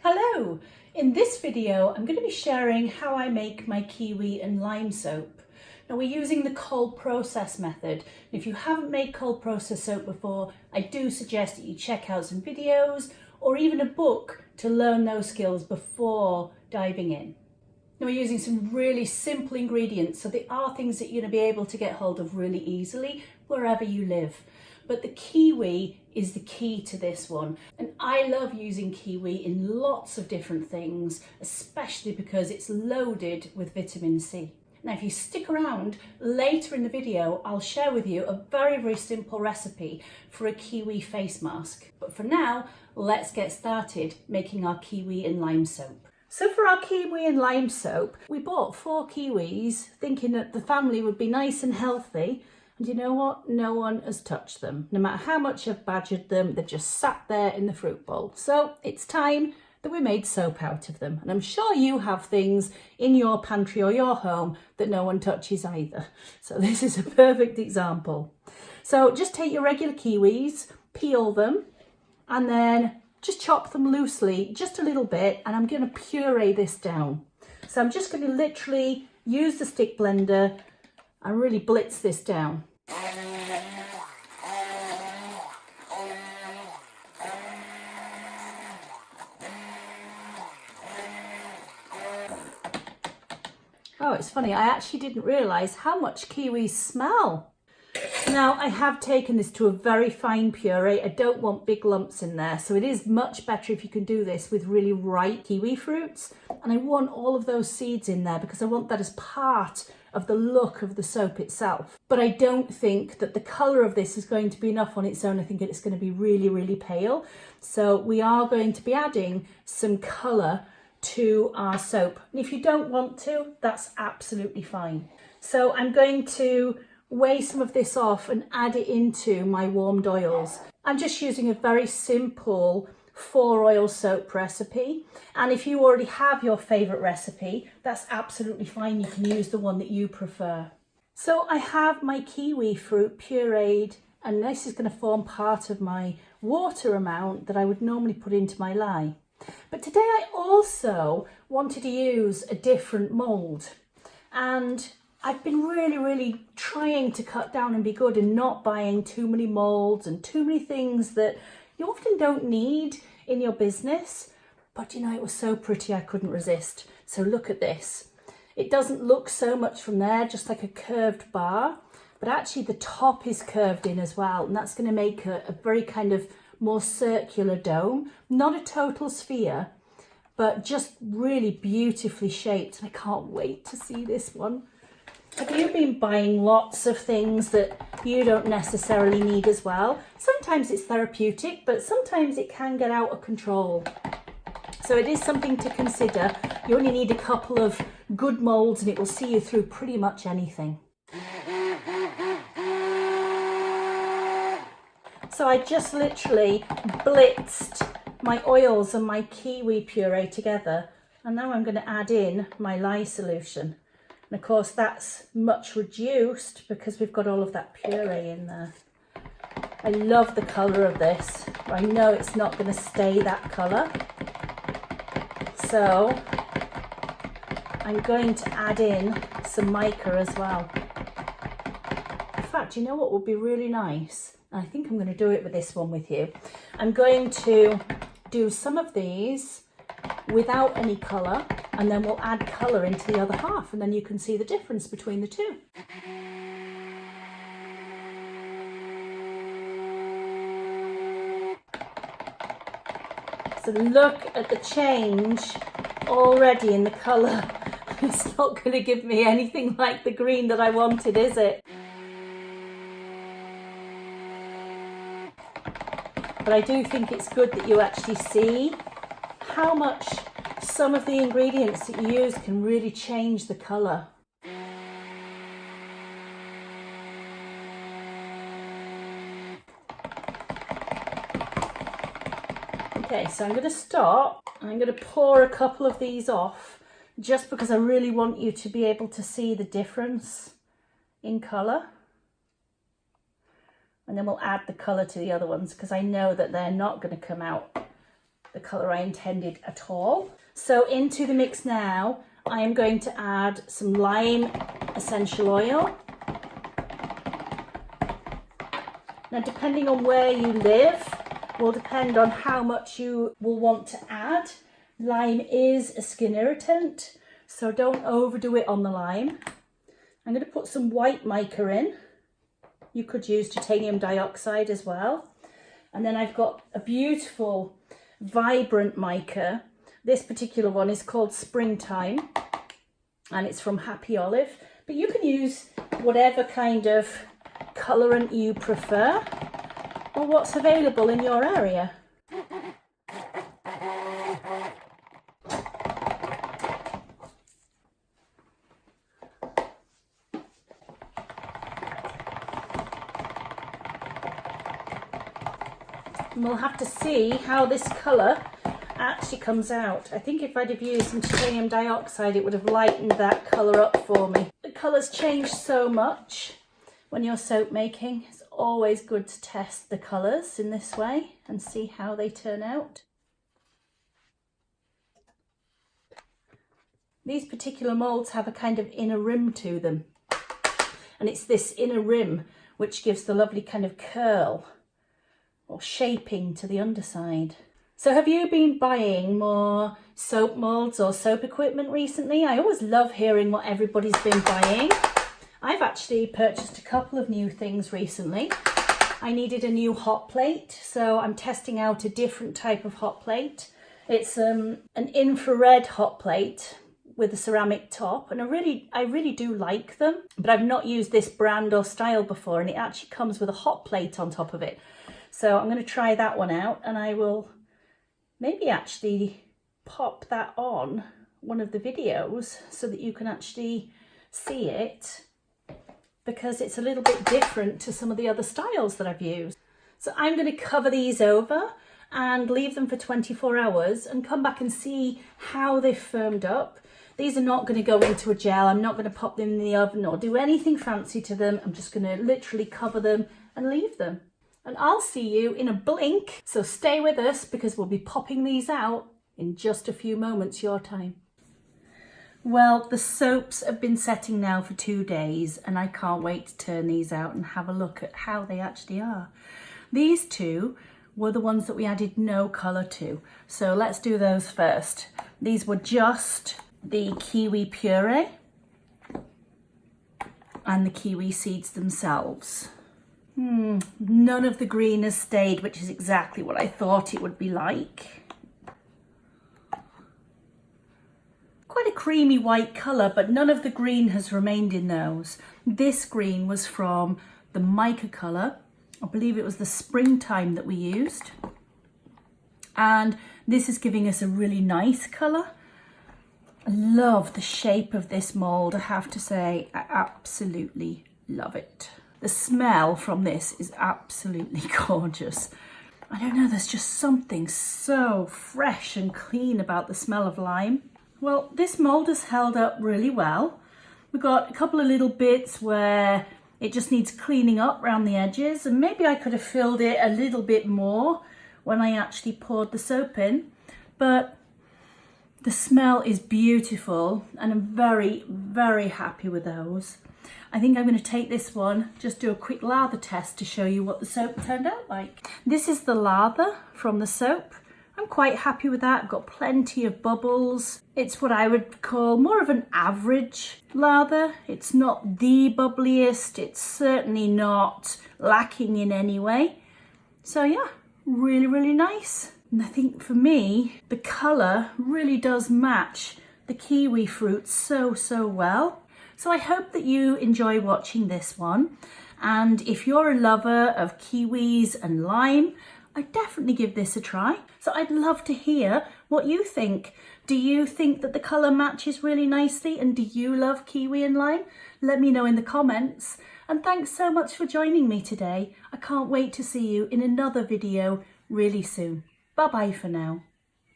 Hello! In this video I'm going to be sharing how I make my kiwi and lime soap. Now we're using the cold process method. If you haven't made cold process soap before, I do suggest that you check out some videos or even a book to learn those skills before diving in. Now we're using some really simple ingredients, so they are things that you're going to be able to get hold of really easily wherever you live. But the kiwi is the key to this one. And I love using kiwi in lots of different things, especially because it's loaded with vitamin C. Now, if you stick around later in the video, I'll share with you a very simple recipe for a kiwi face mask. But for now, let's get started making our kiwi and lime soap. So for our kiwi and lime soap, we bought 4 kiwis thinking that the family would be nice and healthy. And you know what? No one has touched them. No matter how much I've badgered them, they've just sat there in the fruit bowl. So it's time that we made soap out of them. And I'm sure you have things in your pantry or your home that no one touches either. So this is a perfect example. So just take your regular kiwis, peel them, and then just chop them loosely, just a little bit, and I'm going to puree this down. So I'm just going to literally use the stick blender and really blitz this down. Oh, it's funny, I actually didn't realise how much kiwis smell. Now, I have taken this to a very fine puree. I don't want big lumps in there, so it is much better if you can do this with really ripe kiwi fruits. And I want all of those seeds in there because I want that as part of the look of the soap itself. But I don't think that the colour of this is going to be enough on its own. I think it's going to be really pale. So we are going to be adding some colour to our soap. And if you don't want to, that's absolutely fine. So I'm going to weigh some of this off and add it into my warmed oils. I'm just using a very simple 4 oil soap recipe, and if you already have your favourite recipe, that's absolutely fine. You can use the one that you prefer. So I have my kiwi fruit pureed, and this is going to form part of my water amount that I would normally put into my lye. But today I also wanted to use a different mould, and I've been really trying to cut down and be good and not buying too many moulds and too many things that you often don't need in your business. But you know, it was so pretty I couldn't resist. So look at this. It doesn't look so much from there, just like a curved bar, but actually the top is curved in as well. And that's going to make a very kind of more circular dome, not a total sphere, but just really beautifully shaped. And I can't wait to see this one. Have you been buying lots of things that you don't necessarily need as well? Sometimes it's therapeutic, but sometimes it can get out of control. So it is something to consider. You only need a couple of good moulds and it will see you through pretty much anything. So I just literally blitzed my oils and my kiwi puree together. And now I'm going to add in my lye solution. And of course that's much reduced because we've got all of that puree in there. I love the colour of this. I know it's not going to stay that colour. So I'm going to add in some mica as well. In fact, you know what would be really nice? I think I'm going to do it with this one with you. I'm going to do some of these without any colour, and then we'll add colour into the other half, and then you can see the difference between the two. So look at the change already in the colour. It's not going to give me anything like the green that I wanted, is it? But I do think it's good that you actually see how much some of the ingredients that you use can really change the colour. Okay, so I'm going to stop. I'm going to pour a couple of these off just because I really want you to be able to see the difference in colour. And then we'll add the colour to the other ones because I know that they're not going to come out the colour I intended at all. So into the mix now, I am going to add some lime essential oil. Now, depending on where you live, will depend on how much you will want to add. Lime is a skin irritant, so don't overdo it on the lime. I'm going to put some white mica in. You could use titanium dioxide as well. And then I've got a beautiful, vibrant mica. This particular one is called Springtime, and it's from Happy Olive. But you can use whatever kind of colourant you prefer, or what's available in your area. And we'll have to see how this colour actually comes out. I think if I'd have used some titanium dioxide, it would have lightened that colour up for me. The colours change so much when you're soap making. It's always good to test the colours in this way and see how they turn out. These particular moulds have a kind of inner rim to them, and it's this inner rim which gives the lovely kind of curl or shaping to the underside. So have you been buying more soap moulds or soap equipment recently? I always love hearing what everybody's been buying. I've actually purchased a couple of new things recently. I needed a new hot plate, so I'm testing out a different type of hot plate. It's an infrared hot plate with a ceramic top, and I really do like them, but I've not used this brand or style before, and it actually comes with a hot plate on top of it. So I'm going to try that one out, and I will maybe actually pop that on one of the videos so that you can actually see it, because it's a little bit different to some of the other styles that I've used. So I'm going to cover these over and leave them for 24 hours and come back and see how they've firmed up. These are not going to go into a gel. I'm not going to pop them in the oven or do anything fancy to them. I'm just going to literally cover them and leave them. And I'll see you in a blink. So stay with us, because we'll be popping these out in just a few moments your time. Well, the soaps have been setting now for 2 days, and I can't wait to turn these out and have a look at how they actually are. These two were the ones that we added no colour to. So let's do those first. These were just the kiwi puree and the kiwi seeds themselves. None of the green has stayed, which is exactly what I thought it would be like. Quite a creamy white colour, but none of the green has remained in those. This green was from the mica colour. I believe it was the Springtime that we used. And this is giving us a really nice colour. I love the shape of this mould, I have to say. I absolutely love it. The smell from this is absolutely gorgeous. I don't know, there's just something so fresh and clean about the smell of lime. Well, this mould has held up really well. We've got a couple of little bits where it just needs cleaning up around the edges, and maybe I could have filled it a little bit more when I actually poured the soap in, but the smell is beautiful and I'm very, very happy with those. I think I'm going to take this one, just do a quick lather test to show you what the soap turned out like. This is the lather from the soap. I'm quite happy with that. I've got plenty of bubbles. It's what I would call more of an average lather. It's not the bubbliest. It's certainly not lacking in any way. So yeah, really, really nice. And I think for me, the colour really does match the kiwi fruit so, so well. So I hope that you enjoy watching this one. And if you're a lover of kiwis and lime, I'd definitely give this a try. So I'd love to hear what you think. Do you think that the colour matches really nicely? And do you love kiwi and lime? Let me know in the comments. And thanks so much for joining me today. I can't wait to see you in another video really soon. Bye bye for now.